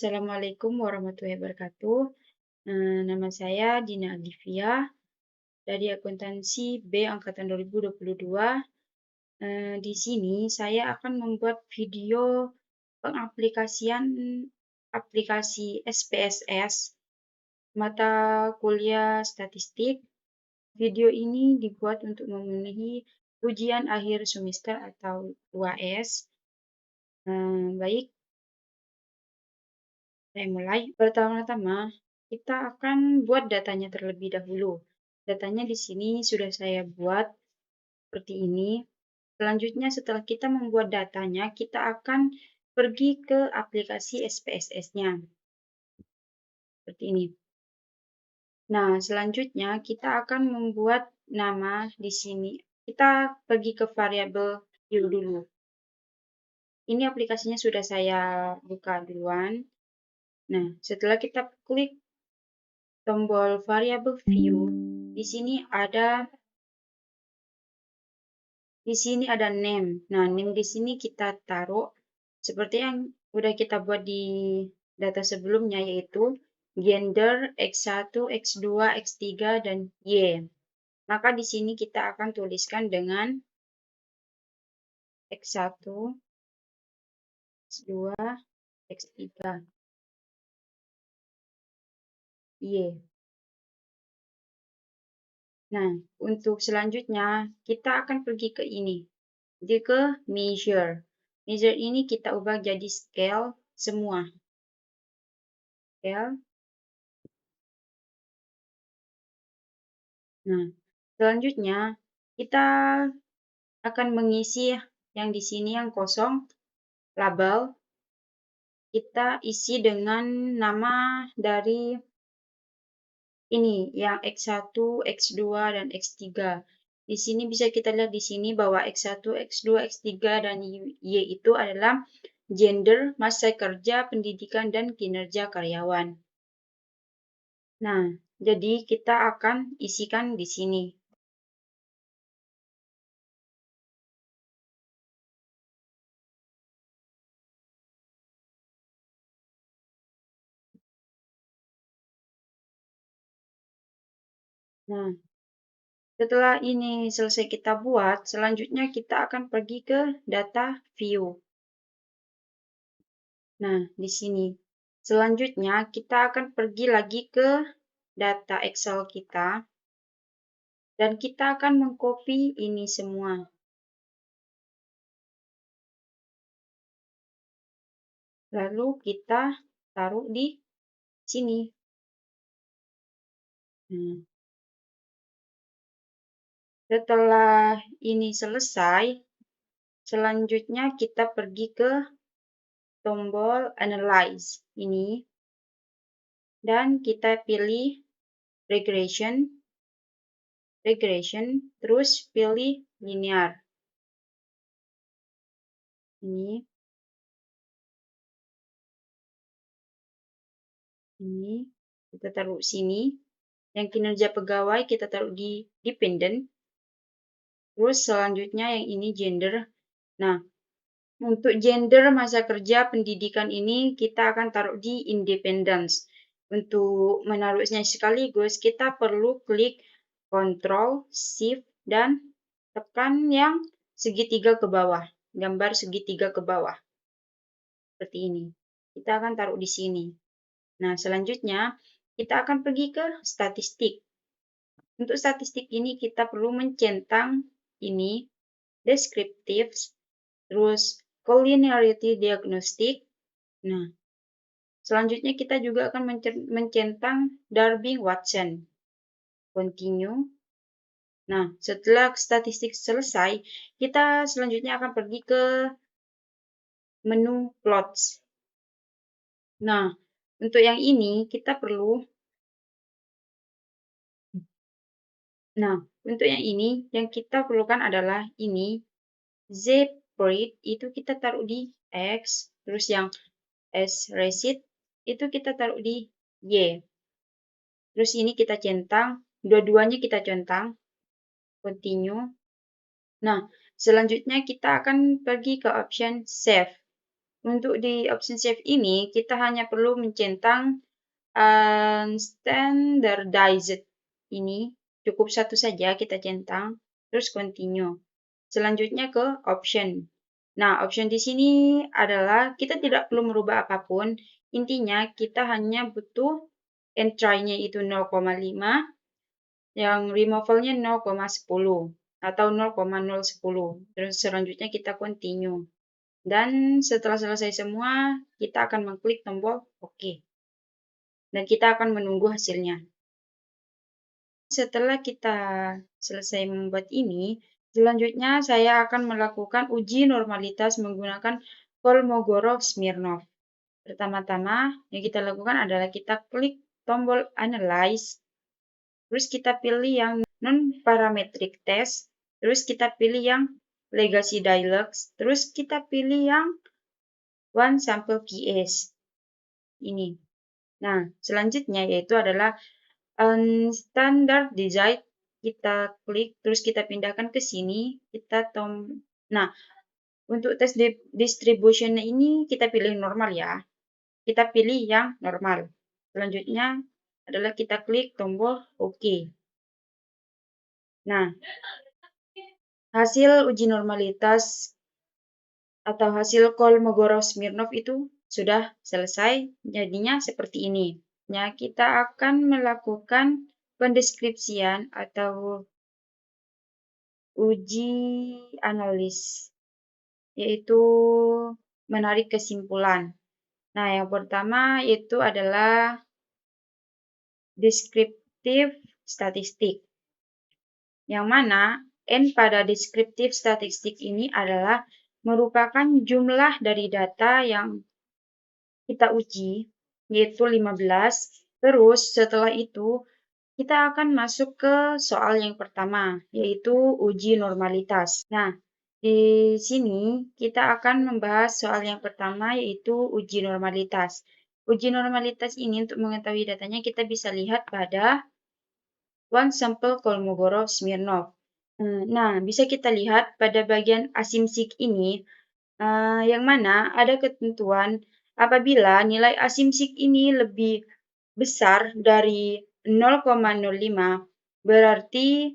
Assalamualaikum warahmatullahi wabarakatuh. Nama saya Dina Alivia dari akuntansi B angkatan 2022. Di sini saya akan membuat video pengaplikasian aplikasi SPSS mata kuliah statistik. Video ini dibuat untuk memenuhi ujian akhir semester atau UAS. Baik, saya mulai. Pertama-tama, kita akan buat datanya terlebih dahulu. Datanya di sini sudah saya buat seperti ini. Selanjutnya, setelah kita membuat datanya, kita akan pergi ke aplikasi SPSS-nya. Seperti ini. Nah, selanjutnya kita akan membuat nama di sini. Kita pergi ke variabel view dulu. Ini aplikasinya sudah saya buka duluan. Nah, setelah kita klik tombol variabel view, di sini ada name. Nah, name di sini kita taruh seperti yang udah kita buat di data sebelumnya, yaitu gender X1, X2, X3, dan Y. Maka di sini kita akan tuliskan dengan X1, X2, X3, Y. Nah, untuk selanjutnya kita akan pergi ke ini. Jadi ke measure. Measure ini kita ubah jadi scale semua. Scale. Nah, selanjutnya kita akan mengisi yang di sini yang kosong, label. Kita isi dengan nama dari ini yang X1, X2, dan X3. Di sini bisa kita lihat di sini bahwa X1, X2, X3, dan Y itu adalah gender, masa kerja, pendidikan, dan kinerja karyawan. Nah, jadi kita akan isikan di sini. Nah, setelah ini selesai kita buat, selanjutnya kita akan pergi ke data view. Nah, di sini. Selanjutnya kita akan pergi lagi ke data Excel kita. Dan kita akan mengcopy ini semua. Lalu kita taruh di sini. Setelah ini selesai, selanjutnya kita pergi ke tombol Analyze ini. Dan kita pilih Regression, terus pilih Linear. Ini kita taruh sini. Yang kinerja pegawai kita taruh di Dependent. Terus selanjutnya yang ini Gender. Nah, untuk gender, masa kerja, pendidikan ini kita akan taruh di Independence. Untuk menaruhnya sekaligus, kita perlu klik Ctrl, Shift, dan tekan yang segitiga ke bawah. Gambar segitiga ke bawah. Seperti ini. Kita akan taruh di sini. Nah, selanjutnya kita akan pergi ke statistik. Untuk statistik ini kita perlu mencentang ini, descriptive, terus collinearity diagnostic. Nah, selanjutnya kita juga akan mencentang Darby-Watson. Continue. Nah, setelah statistik selesai, kita selanjutnya akan pergi ke menu plots. Nah, untuk yang ini kita perlu yang kita perlukan adalah ini Z-Spread itu kita taruh di X, terus yang S-Receipt itu kita taruh di Y. Terus ini kita centang, dua-duanya kita centang, continue. Nah, selanjutnya kita akan pergi ke option save. Untuk di option save ini, kita hanya perlu mencentang standardized ini. Cukup satu saja kita centang, terus continue. Selanjutnya ke option. Nah, option di sini adalah kita tidak perlu merubah apapun. Intinya kita hanya butuh entry-nya itu 0,5, yang removal-nya 0,10 atau 0,010. Terus selanjutnya kita continue. Dan setelah selesai semua, kita akan mengklik tombol OK. Dan kita akan menunggu hasilnya. Setelah kita selesai membuat ini, selanjutnya saya akan melakukan uji normalitas menggunakan Kolmogorov-Smirnov. Pertama-tama yang kita lakukan adalah kita klik tombol Analyze, terus kita pilih yang Non-Parametric Test, terus kita pilih yang Legacy Dialogs, terus kita pilih yang One Sample PS. Ini. Nah, selanjutnya yaitu adalah Standard Design. Kita klik, terus kita pindahkan ke sini. Nah, untuk test distribution ini kita pilih normal ya. Kita pilih yang normal. Selanjutnya adalah kita klik tombol OK. Nah, hasil uji normalitas atau hasil Kolmogorov-Smirnov itu sudah selesai. Jadinya seperti ini. Ya, kita akan melakukan pendeskripsian atau uji analis, yaitu menarik kesimpulan. Nah, yang pertama itu adalah deskriptif statistik, yang mana N pada deskriptif statistik ini adalah merupakan jumlah dari data yang kita uji, yaitu 15. Terus setelah itu kita akan masuk ke soal yang pertama, yaitu uji normalitas. Nah, di sini kita akan membahas soal yang pertama, yaitu uji normalitas. Uji normalitas ini untuk mengetahui datanya kita bisa lihat pada One Sample Kolmogorov-Smirnov. Nah, bisa kita lihat pada bagian asimsik ini, yang mana ada ketentuan apabila nilai asimsik ini lebih besar dari 0,05, berarti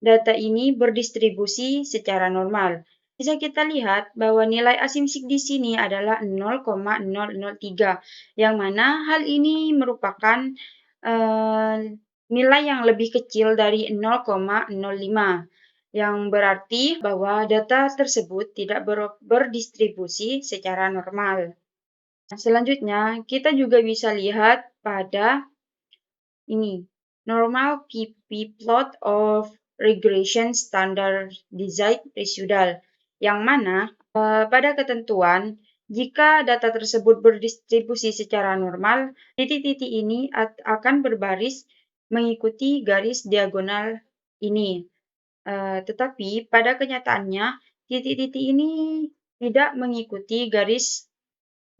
data ini berdistribusi secara normal. Bisa kita lihat bahwa nilai asimsik di sini adalah 0,003, yang mana hal ini merupakan nilai yang lebih kecil dari 0,05, yang berarti bahwa data tersebut tidak berdistribusi secara normal. Selanjutnya, kita juga bisa lihat pada ini, normal PP plot of regression standardized residual, yang mana pada ketentuan jika data tersebut berdistribusi secara normal, titik-titik ini akan berbaris mengikuti garis diagonal ini. Tetapi pada kenyataannya, titik-titik ini tidak mengikuti garis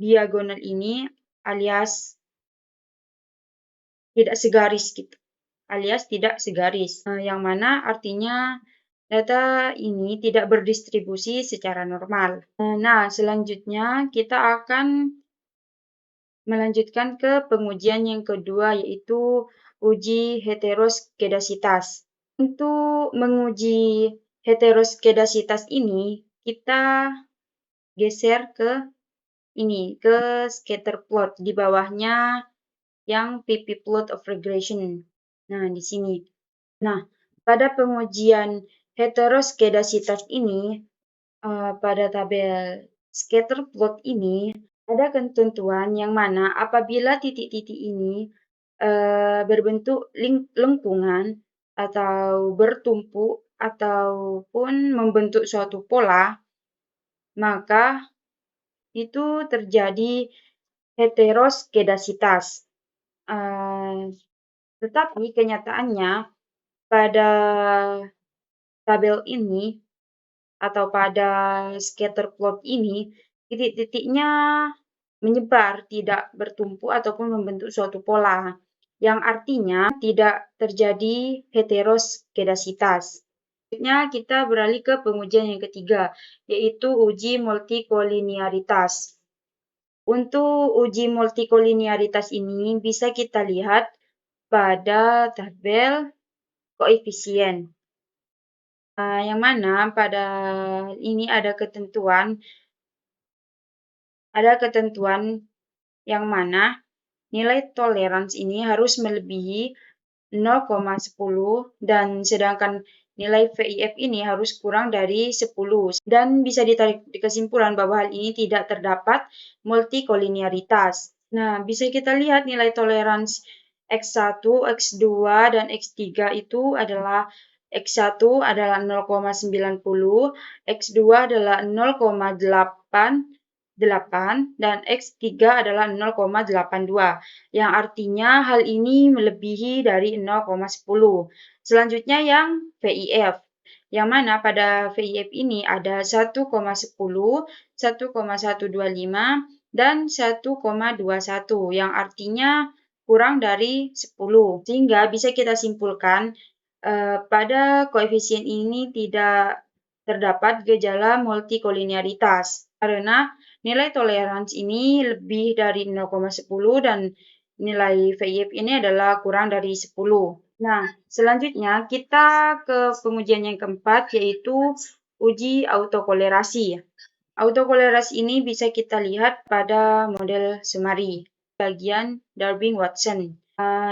diagonal ini, alias tidak segaris gitu, alias tidak segaris, yang mana artinya data ini tidak berdistribusi secara normal. Nah, selanjutnya kita akan melanjutkan ke pengujian yang kedua, yaitu uji heteroskedasitas. Untuk menguji heteroskedasitas ini, kita geser ke ini, ke scatter plot, di bawahnya yang PP plot of regression. Nah, di sini. Nah, pada pengujian heteroskedasitas ini, pada tabel scatter plot ini, ada ketentuan yang mana apabila titik-titik ini berbentuk lengkungan atau bertumpuk ataupun membentuk suatu pola, maka itu terjadi heteroskedasitas. Tetapi kenyataannya pada tabel ini atau pada scatter plot ini, titik-titiknya menyebar, tidak bertumpuk ataupun membentuk suatu pola, yang artinya tidak terjadi heteroskedasitas. Selanjutnya kita beralih ke pengujian yang ketiga, yaitu uji multikolinearitas. Untuk uji multikolinearitas ini bisa kita lihat pada tabel koefisien. Yang mana pada ini ada ketentuan yang mana nilai toleransi ini harus melebihi 0,10 dan sedangkan nilai VIF ini harus kurang dari 10 dan bisa ditarik kesimpulan bahwa hal ini tidak terdapat multikolinearitas. Nah, bisa kita lihat nilai toleransi X1, X2, dan X3 itu adalah X1 adalah 0,90, X2 adalah 0,88, dan X3 adalah 0,82, yang artinya hal ini melebihi dari 0,10. Selanjutnya yang VIF, yang mana pada VIF ini ada 1,10, 1,125, dan 1,21, yang artinya kurang dari 10. Sehingga bisa kita simpulkan pada koefisien ini tidak terdapat gejala multikolinearitas karena nilai toleransi ini lebih dari 0,10 dan nilai VIF ini adalah kurang dari 10. Nah, selanjutnya kita ke pengujian yang keempat, yaitu uji autokolerasi. Autokolerasi ini bisa kita lihat pada model semari, bagian Darby-Watson.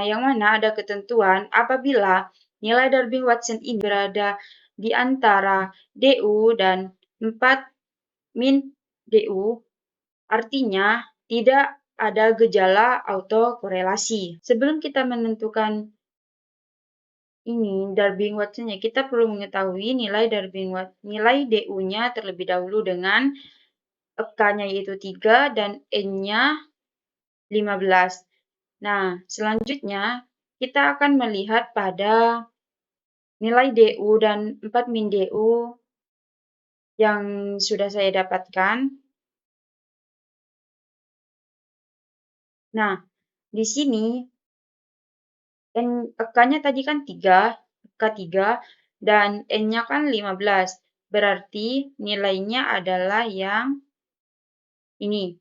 Yang mana ada ketentuan apabila nilai Darby-Watson ini berada di antara DU dan 4 min DU, artinya tidak ada gejala autokorelasi. Sebelum kita menentukan ini Darby-Watson-nya, kita perlu mengetahui nilai DU-nya terlebih dahulu dengan K-nya yaitu 3 dan N-nya 15. Nah, selanjutnya kita akan melihat pada nilai DU dan 4 min DU yang sudah saya dapatkan. Nah, di sini K-nya tadi kan 3, K3, dan N-nya kan 15. Berarti nilainya adalah yang ini.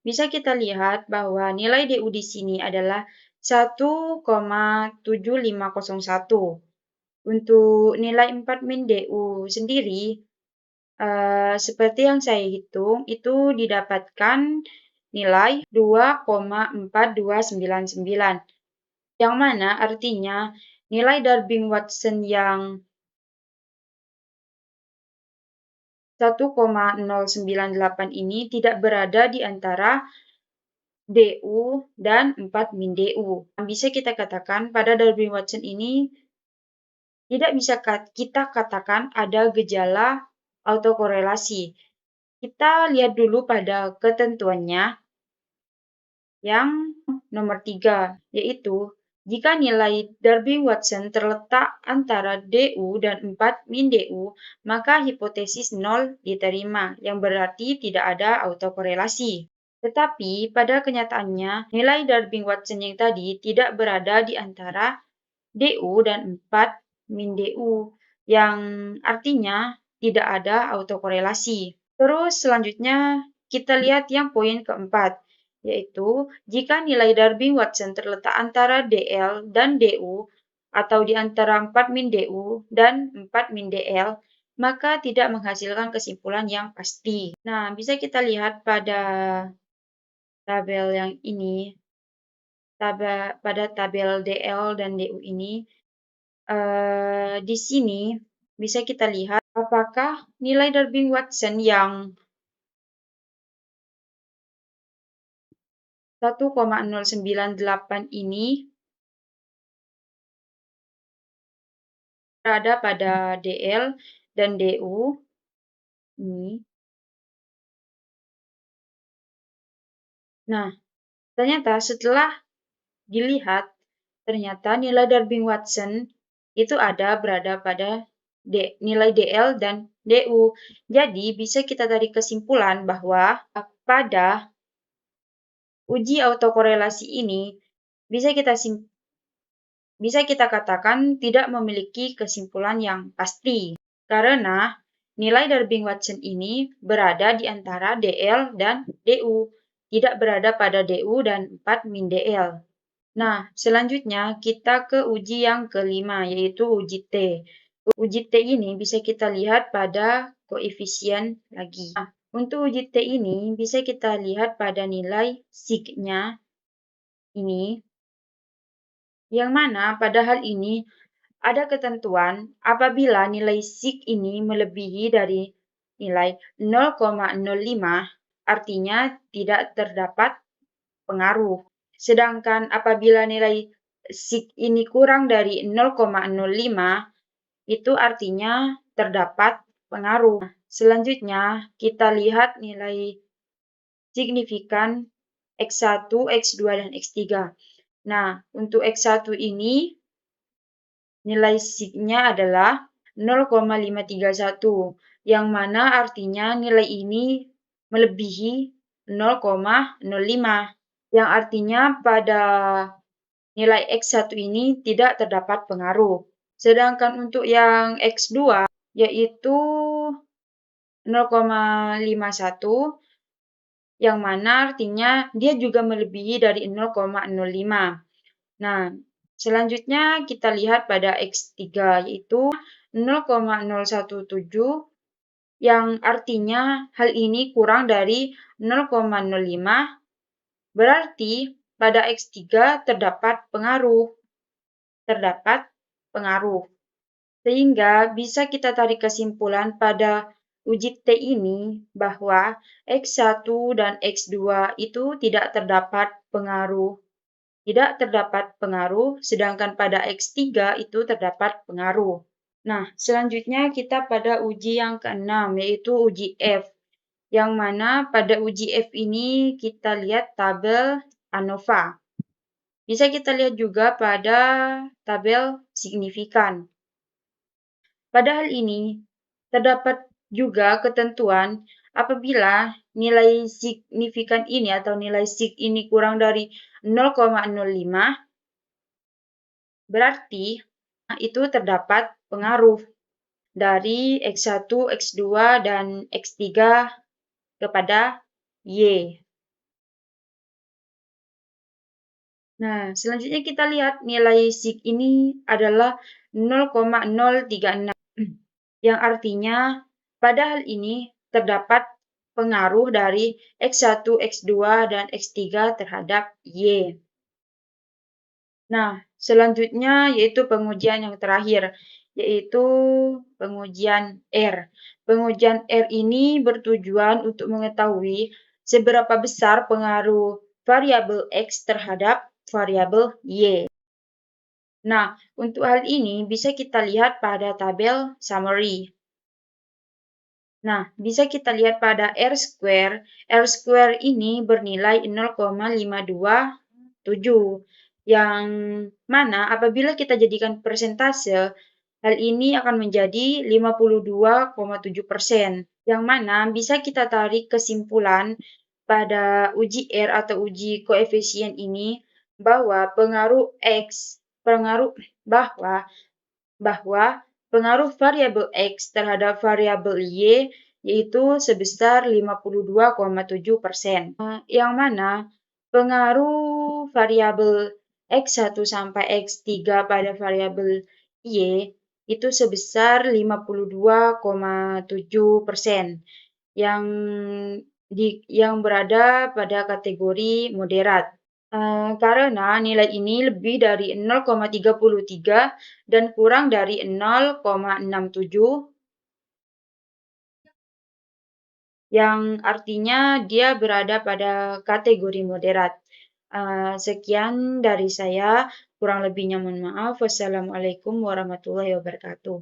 Bisa kita lihat bahwa nilai DU di sini adalah 1,7501. Untuk nilai 4 min DU sendiri, seperti yang saya hitung, itu didapatkan nilai 2,4299. Yang mana artinya nilai Darby-Watson yang 1,098 ini tidak berada di antara DU dan 4 min DU. Bisa kita katakan pada Darby-Watson ini tidak bisa kita katakan ada gejala autokorelasi. Kita lihat dulu pada ketentuannya yang nomor 3, yaitu jika nilai Darby-Watson terletak antara DU dan 4 min DU, maka hipotesis 0 diterima, yang berarti tidak ada autokorelasi. Tetapi pada kenyataannya, nilai Darby-Watson yang tadi tidak berada di antara DU dan 4 min DU, yang artinya tidak ada autokorelasi. Terus selanjutnya kita lihat yang poin keempat, yaitu jika nilai Darby-Watson terletak antara DL dan DU atau di antara 4 min DU dan 4 min DL, maka tidak menghasilkan kesimpulan yang pasti. Nah, bisa kita lihat pada tabel yang ini, pada tabel DL dan DU ini, di sini bisa kita lihat apakah nilai Darby-Watson yang 1,098 ini berada pada DL dan DU ini. Nah, ternyata setelah dilihat, ternyata nilai Darby-Watson itu berada pada nilai DL dan DU. Jadi, bisa kita tarik kesimpulan bahwa pada uji autokorelasi ini bisa kita katakan tidak memiliki kesimpulan yang pasti. Karena nilai Darby-Watson ini berada di antara DL dan DU, tidak berada pada DU dan 4 min DL. Nah, selanjutnya kita ke uji yang kelima, yaitu uji T. Uji T ini bisa kita lihat pada koefisien lagi. Nah, untuk uji T ini bisa kita lihat pada nilai sig-nya ini, yang mana pada hal ini ada ketentuan apabila nilai sig ini melebihi dari nilai 0,05, artinya tidak terdapat pengaruh. Sedangkan apabila nilai sig ini kurang dari 0,05, itu artinya terdapat pengaruh. Selanjutnya, kita lihat nilai signifikan X1, X2, dan X3. Nah, untuk X1 ini, nilai sig-nya adalah 0,531, yang mana artinya nilai ini melebihi 0,05. Yang artinya pada nilai X1 ini tidak terdapat pengaruh. Sedangkan untuk yang X2 yaitu 0,51, yang mana artinya dia juga melebihi dari 0,05. Nah, selanjutnya kita lihat pada X3 yaitu 0,017, yang artinya hal ini kurang dari 0,05. Berarti pada X3 terdapat pengaruh. Sehingga bisa kita tarik kesimpulan pada uji T ini bahwa X1 dan X2 itu tidak terdapat pengaruh. Sedangkan pada X3 itu terdapat pengaruh. Nah, selanjutnya kita pada uji yang keenam, yaitu uji F. Yang mana pada uji F ini kita lihat tabel ANOVA. Bisa kita lihat juga pada tabel signifikan. Pada hal ini, terdapat juga ketentuan apabila nilai signifikan ini atau nilai sig ini kurang dari 0,05, berarti itu terdapat pengaruh dari X1, X2, dan X3 kepada Y. Nah, selanjutnya kita lihat nilai sig ini adalah 0,036, yang artinya pada hal ini terdapat pengaruh dari X1, X2, dan X3 terhadap Y. Nah, selanjutnya yaitu pengujian yang terakhir, yaitu pengujian R. Pengujian R ini bertujuan untuk mengetahui seberapa besar pengaruh variabel X terhadap variabel Y. Nah, untuk hal ini bisa kita lihat pada tabel summary. Nah, bisa kita lihat pada R-square. R-square ini bernilai 0,527, yang mana apabila kita jadikan persentase, hal ini akan menjadi 52,7%, yang mana bisa kita tarik kesimpulan pada uji R atau uji koefisien ini bahwa pengaruh variabel X terhadap variabel Y yaitu sebesar 52,7%. Yang mana pengaruh variabel X1 sampai X3 pada variabel Y itu sebesar 52,7%, yang berada pada kategori moderat. Karena nilai ini lebih dari 0,33 dan kurang dari 0,67, yang artinya dia berada pada kategori moderat. Sekian dari saya, kurang lebihnya mohon maaf. Wassalamualaikum warahmatullahi wabarakatuh.